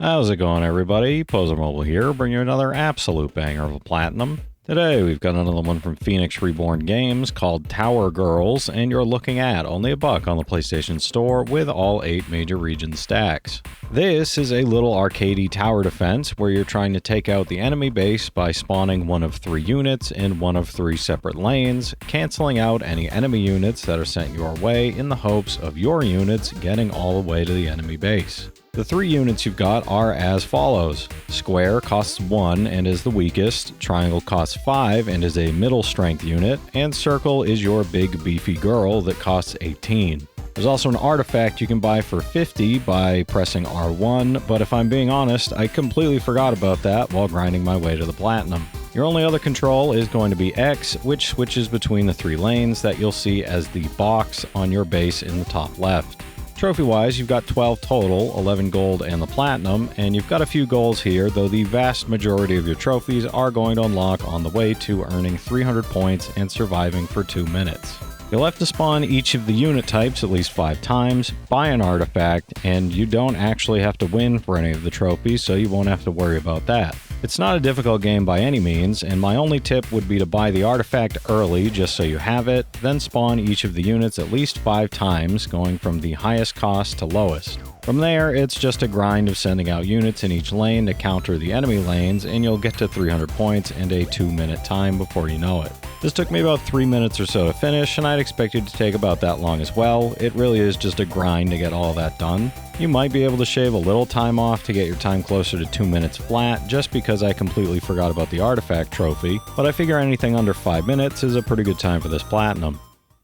How's it going, everybody? Pozermobil here, bringing you another absolute banger of a platinum. Today, we've got another one from Phoenix Reborn Games called Tower Girls, and you're looking at only $1 on the PlayStation Store with all 8 major region stacks. This is a little arcadey tower defense where you're trying to take out the enemy base by spawning one of 3 units in one of 3 separate lanes, canceling out any enemy units that are sent your way in the hopes of your units getting all the way to the enemy base. The 3 units you've got are as follows. Square costs 1 and is the weakest, Triangle costs 5 and is a middle strength unit, and Circle is your big beefy girl that costs 18. There's also an artifact you can buy for 50 by pressing R1, but if I'm being honest, I completely forgot about that while grinding my way to the platinum. Your only other control is going to be X, which switches between the 3 lanes that you'll see as the box on your base in the top left. Trophy-wise, you've got 12 total, 11 gold and the platinum, and you've got a few goals here, though the vast majority of your trophies are going to unlock on the way to earning 300 points and surviving for 2 minutes. You'll have to spawn each of the unit types at least 5 times, buy an artifact, and you don't actually have to win for any of the trophies, so you won't have to worry about that. It's not a difficult game by any means, and my only tip would be to buy the artifact early just so you have it, then spawn each of the units at least 5 times, going from the highest cost to lowest. From there, it's just a grind of sending out units in each lane to counter the enemy lanes, and you'll get to 300 points and a 2-minute time before you know it. This took me about 3 minutes or so to finish, and I'd expect it to take about that long as well. It really is just a grind to get all that done. You might be able to shave a little time off to get your time closer to 2 minutes flat, just because I completely forgot about the artifact trophy, but I figure anything under 5 minutes is a pretty good time for this platinum.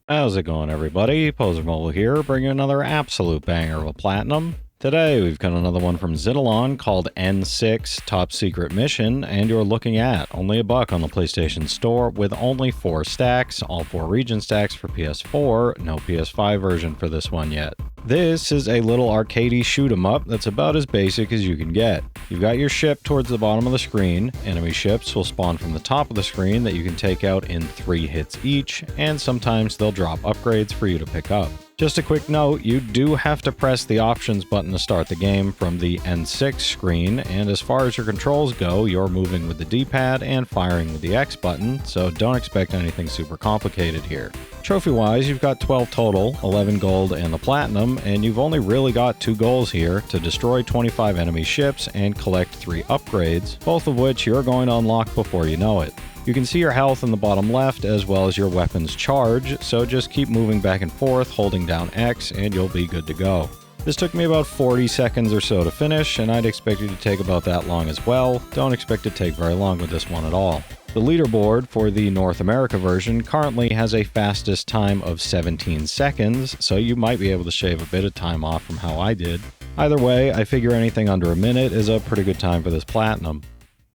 How's it going, everybody? Pozermobil here, bringing another absolute banger of a platinum. Today, we've got another one from Zidalon called N6 Top Secret Mission, and you're looking at only $1 on the PlayStation Store with only 4 stacks, all 4 region stacks for PS4, no PS5 version for this one yet. This is a little arcadey shoot 'em up that's about as basic as you can get. You've got your ship towards the bottom of the screen, enemy ships will spawn from the top of the screen that you can take out in 3 hits each, and sometimes they'll drop upgrades for you to pick up. Just a quick note, you do have to press the options button to start the game from the N6 screen, and as far as your controls go, you're moving with the D-pad and firing with the X button, so don't expect anything super complicated here. Trophy-wise, you've got 12 total, 11 gold and the platinum, and you've only really got 2 goals here, to destroy 25 enemy ships and collect 3 upgrades, both of which you're going to unlock before you know it. You can see your health in the bottom left as well as your weapon's charge, so just keep moving back and forth holding down X and you'll be good to go. This took me about 40 seconds or so to finish, and I'd expect it to take about that long as well. Don't expect it to take very long with this one at all. The leaderboard for the North America version currently has a fastest time of 17 seconds, so you might be able to shave a bit of time off from how I did. Either way, I figure anything under a minute is a pretty good time for this platinum.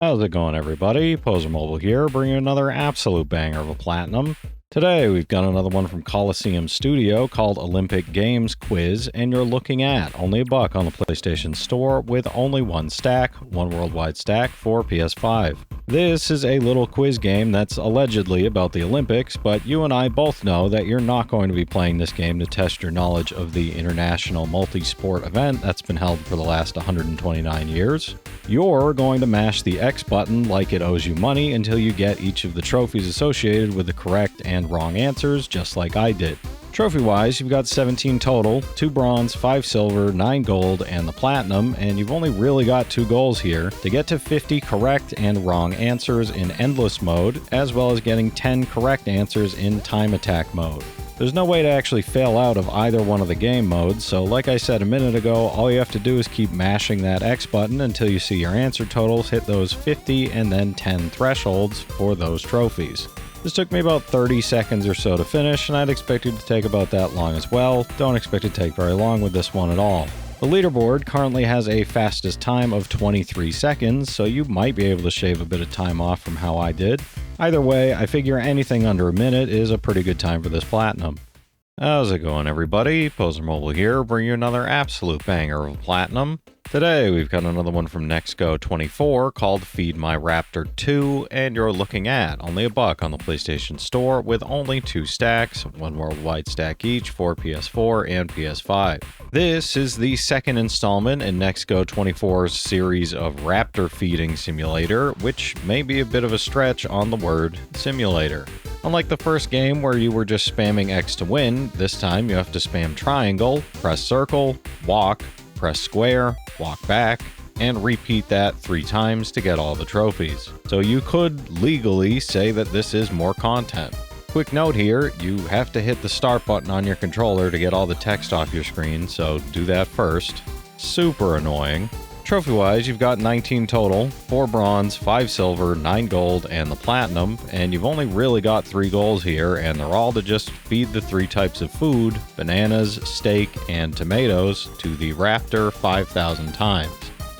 How's it going, everybody? Pozermobil here, bringing another absolute banger of a platinum. Today, we've got another one from Coliseum Studio called Olympic Games Quiz, and you're looking at only $1 on the PlayStation Store with only 1 stack, 1 worldwide stack for PS5. This is a little quiz game that's allegedly about the Olympics, but you and I both know that you're not going to be playing this game to test your knowledge of the international multi-sport event that's been held for the last 129 years. You're going to mash the X button like it owes you money until you get each of the trophies associated with the correct and wrong answers, just like I did. Trophy-wise, you've got 17 total, 2 bronze, 5 silver, 9 gold, and the platinum, and you've only really got 2 goals here to get to 50 correct and wrong answers in endless mode, as well as getting 10 correct answers in time attack mode. There's no way to actually fail out of either one of the game modes, so like I said a minute ago, all you have to do is keep mashing that X button until you see your answer totals hit those 50 and then 10 thresholds for those trophies. This took me about 30 seconds or so to finish, and I'd expect it to take about that long as well. Don't expect it to take very long with this one at all. The leaderboard currently has a fastest time of 23 seconds, so you might be able to shave a bit of time off from how I did. Either way, I figure anything under a minute is a pretty good time for this platinum. How's it going, everybody? Pozermobil here, bringing you another absolute banger of a platinum. Today we've got another one from NextGo24 called Feed My Raptor 2, and you're looking at only $1 on the PlayStation Store with only 2 stacks, 1 worldwide stack each for PS4 and PS5. This is the second installment in NextGo24's series of Raptor feeding simulator, which may be a bit of a stretch on the word simulator. Unlike the first game where you were just spamming X to win, this time you have to spam triangle, press circle, walk, press square, walk back, and repeat that 3 times to get all the trophies. So you could legally say that this is more content. Quick note here, you have to hit the start button on your controller to get all the text off your screen, so do that first. Super annoying. Trophy-wise, you've got 19 total, 4 bronze, 5 silver, 9 gold, and the platinum, and you've only really got 3 goals here, and they're all to just feed the 3 types of food, bananas, steak, and tomatoes, to the Raptor 5,000 times.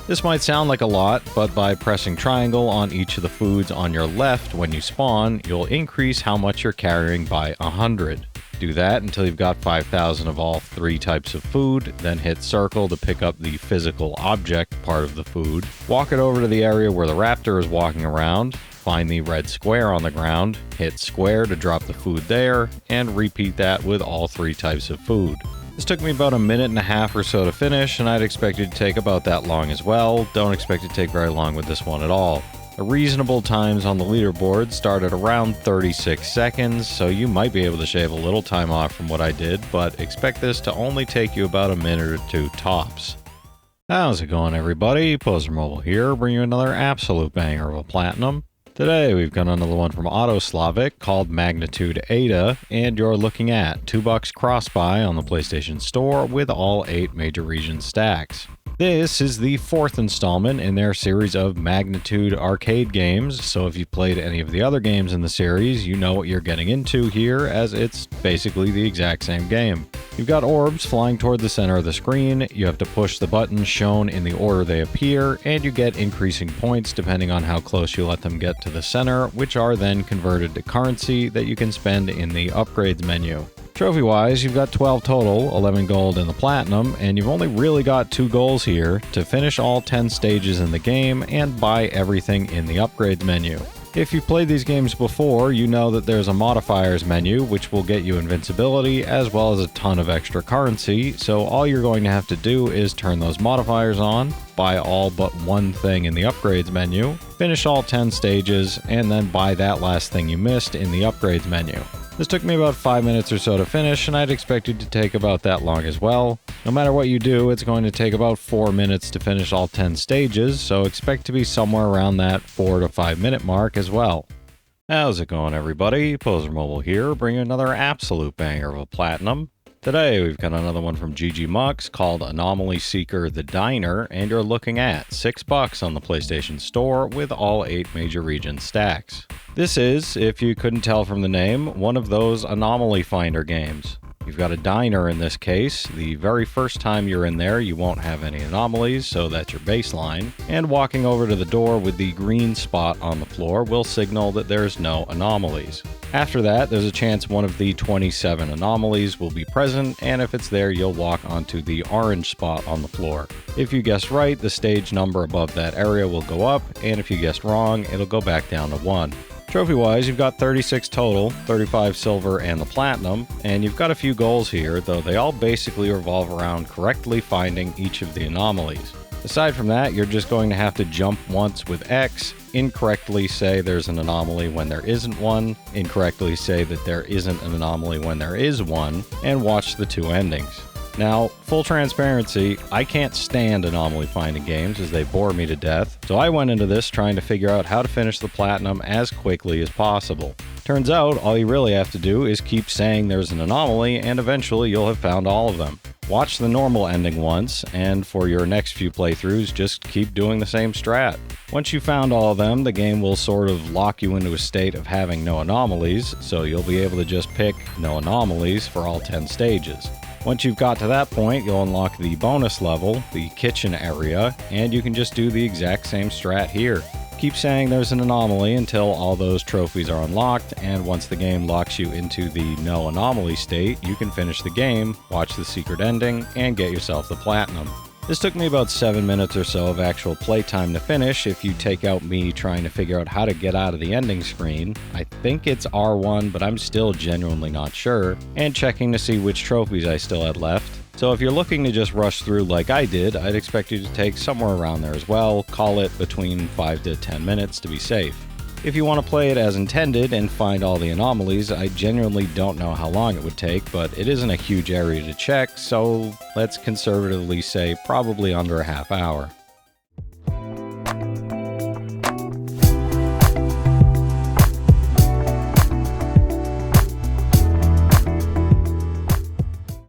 This might sound like a lot, but by pressing triangle on each of the foods on your left when you spawn, you'll increase how much you're carrying by 100. Do that until you've got 5,000 of all 3 types of food, then hit circle to pick up the physical object part of the food. Walk it over to the area where the raptor is walking around, find the red square on the ground, hit square to drop the food there, and repeat that with all 3 types of food. This took me about a minute and a half or so to finish, and I'd expect it to take about that long as well. Don't expect it to take very long with this one at all. The reasonable times on the leaderboard start at around 36 seconds, so you might be able to shave a little time off from what I did, but expect this to only take you about a minute or 2 tops. How's it going, everybody? Pozermobil here, bringing you another absolute banger of a platinum. Today we've got another one from Autoslavic called Magnitude Ada, and you're looking at $2 cross-buy on the PlayStation Store with all 8 major region stacks. This is the 4th installment in their series of Magnitude arcade games, so if you've played any of the other games in the series, you know what you're getting into here, as it's basically the exact same game. You've got orbs flying toward the center of the screen, you have to push the buttons shown in the order they appear, and you get increasing points depending on how close you let them get to the center, which are then converted to currency that you can spend in the upgrades menu. Trophy-wise, you've got 12 total, 11 gold and the platinum, and you've only really got 2 goals here to finish all 10 stages in the game and buy everything in the upgrades menu. If you've played these games before, you know that there's a modifiers menu which will get you invincibility as well as a ton of extra currency, so all you're going to have to do is turn those modifiers on, buy all but one thing in the upgrades menu, finish all 10 stages, and then buy that last thing you missed in the upgrades menu. This took me about 5 minutes or so to finish, and I'd expect it to take about that long as well. No matter what you do, it's going to take about 4 minutes to finish all 10 stages, so expect to be somewhere around that 4 to 5 minute mark as well. How's it going, everybody? Pozermobil here, bringing another absolute banger of a platinum. Today we've got another one from GG Mux called Anomaly Seeker the Diner, and you're looking at $6 on the PlayStation Store with all 8 major region stacks. This is, if you couldn't tell from the name, one of those anomaly finder games. You've got a diner in this case. The very first time you're in there, you won't have any anomalies, so that's your baseline. And walking over to the door with the green spot on the floor will signal that there's no anomalies. After that, there's a chance one of the 27 anomalies will be present, and if it's there, you'll walk onto the orange spot on the floor. If you guessed right, the stage number above that area will go up, and if you guessed wrong, it'll go back down to 1. Trophy-wise, you've got 36 total, 35 silver and the platinum, and you've got a few goals here, though they all basically revolve around correctly finding each of the anomalies. Aside from that, you're just going to have to jump once with X, incorrectly say there's an anomaly when there isn't one, incorrectly say that there isn't an anomaly when there is one, and watch the 2 endings. Now, full transparency, I can't stand anomaly finding games as they bore me to death, so I went into this trying to figure out how to finish the platinum as quickly as possible. Turns out, all you really have to do is keep saying there's an anomaly, and eventually you'll have found all of them. Watch the normal ending once, and for your next few playthroughs, just keep doing the same strat. Once you've found all of them, the game will sort of lock you into a state of having no anomalies, so you'll be able to just pick no anomalies for all 10 stages. Once you've got to that point, you'll unlock the bonus level, the kitchen area, and you can just do the exact same strat here. Keep saying there's an anomaly until all those trophies are unlocked, and once the game locks you into the no anomaly state, you can finish the game, watch the secret ending, and get yourself the platinum. This took me about 7 minutes or so of actual playtime to finish if you take out me trying to figure out how to get out of the ending screen. I think it's R1, but I'm still genuinely not sure, and checking to see which trophies I still had left. So if you're looking to just rush through like I did, I'd expect you to take somewhere around there as well, call it between 5 to 10 minutes to be safe. If you want to play it as intended and find all the anomalies, I genuinely don't know how long it would take, but it isn't a huge area to check, so let's conservatively say probably under a half hour.